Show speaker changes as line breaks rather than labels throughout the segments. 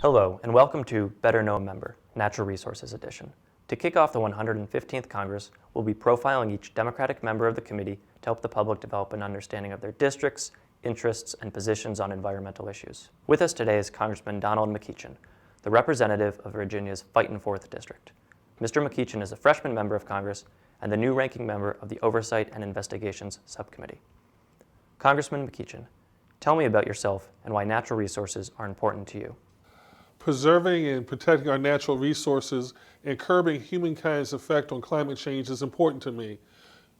Hello, and welcome to Better Know a Member, Natural Resources Edition. To kick off the 115th Congress, we'll be profiling each Democratic member of the committee to help the public develop an understanding of their districts, interests, and positions on environmental issues. With us today is Congressman Donald McEachin, the representative of Virginia's Fightin' 4th District. Mr. McEachin is a freshman member of Congress and the new ranking member of the Oversight and Investigations Subcommittee. Congressman McEachin, tell me about yourself and why natural resources are important to you.
Preserving and protecting our natural resources and curbing humankind's effect on climate change is important to me.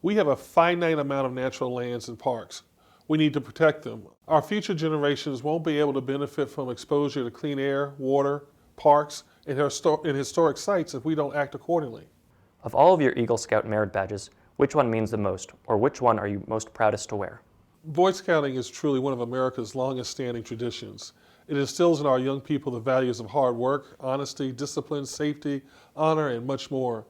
We have a finite amount of natural lands and parks. We need to protect them. Our future generations won't be able to benefit from exposure to clean air, water, parks, and historic sites if we don't act accordingly.
Of all of your Eagle Scout merit badges, which one means the most, or which one are you most proudest to wear?
Boy Scouting is truly one of America's longest standing traditions. It instills in our young people the values of hard work, honesty, discipline, safety, honor, and much more.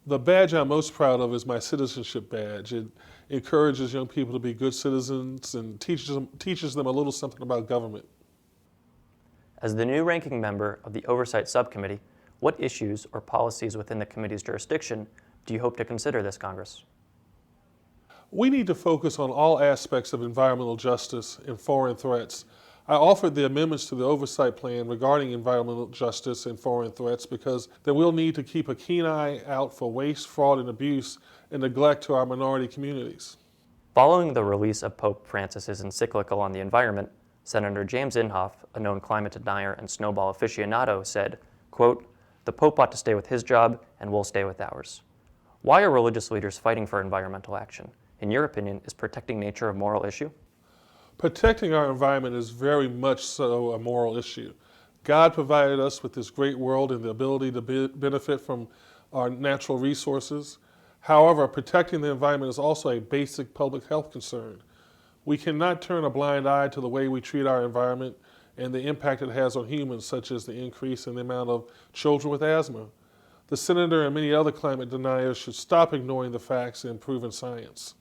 The badge I'm most proud of is my citizenship badge. It encourages young people to be good citizens and teaches them a little something about government.
As the new ranking member of the Oversight Subcommittee, what issues or policies within the committee's jurisdiction do you hope to consider this Congress?
We need to focus on all aspects of environmental justice and foreign threats. I offered the amendments to the oversight plan regarding environmental justice and foreign threats because then we'll need to keep a keen eye out for waste, fraud, and abuse and neglect to our minority communities.
Following the release of Pope Francis's encyclical on the environment, Senator James Inhofe, a known climate denier and snowball aficionado, said, quote, "The Pope ought to stay with his job and we'll stay with ours." Why are religious leaders fighting for environmental action? In your opinion, is protecting nature a moral issue?
Protecting our environment is very much so a moral issue. God provided us with this great world and the ability to benefit from our natural resources. However, protecting the environment is also a basic public health concern. We cannot turn a blind eye to the way we treat our environment and the impact it has on humans, such as the increase in the amount of children with asthma. The senator and many other climate deniers should stop ignoring the facts and proven science.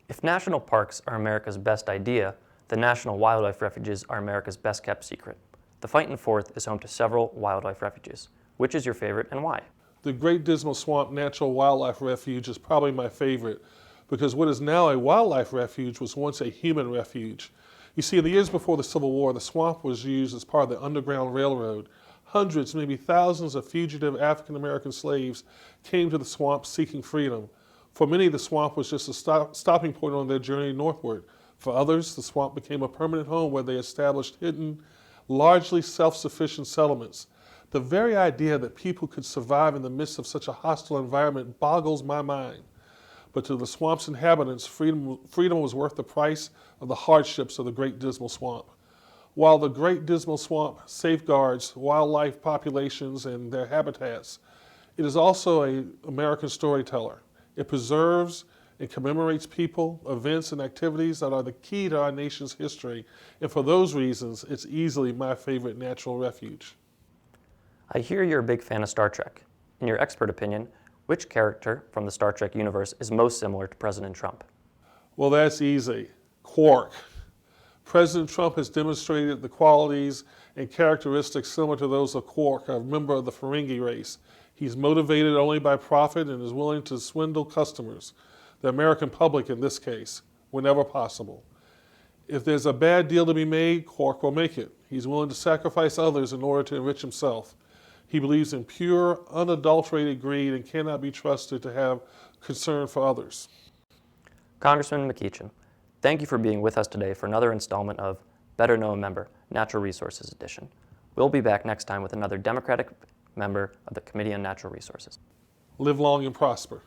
If national parks are America's best idea, the national wildlife refuges are America's best kept secret. The Fightin' 4th is home to several wildlife refuges. Which is your favorite and why?
The Great Dismal Swamp Natural Wildlife Refuge is probably my favorite because what is now a wildlife refuge was once a human refuge. You see, in the years before the Civil War, the swamp was used as part of the Underground Railroad. Hundreds, maybe thousands of fugitive African-American slaves came to the swamp seeking freedom. For many, the swamp was just a stopping point on their journey northward. For others, the swamp became a permanent home where they established hidden, largely self-sufficient settlements. The very idea that people could survive in the midst of such a hostile environment boggles my mind. But to the swamp's inhabitants, freedom was worth the price of the hardships of the Great Dismal Swamp. While the Great Dismal Swamp safeguards wildlife populations and their habitats, it is also an American storyteller. It preserves and commemorates people, events, and activities that are the key to our nation's history, and for those reasons, it's easily my favorite natural refuge.
I hear you're a big fan of Star Trek. In your expert opinion, which character from the Star Trek universe is most similar to President Trump?
Well, that's easy. Quark. President Trump has demonstrated the qualities and characteristics similar to those of Quark, a member of the Ferengi race. He's motivated only by profit and is willing to swindle customers, the American public in this case, whenever possible. If there's a bad deal to be made, Quark will make it. He's willing to sacrifice others in order to enrich himself. He believes in pure, unadulterated greed and cannot be trusted to have concern for others.
Congressman McEachin, thank you for being with us today for another installment of Better Know a Member, Natural Resources Edition. We'll be back next time with another Democratic member of the Committee on Natural Resources.
Live long and prosper.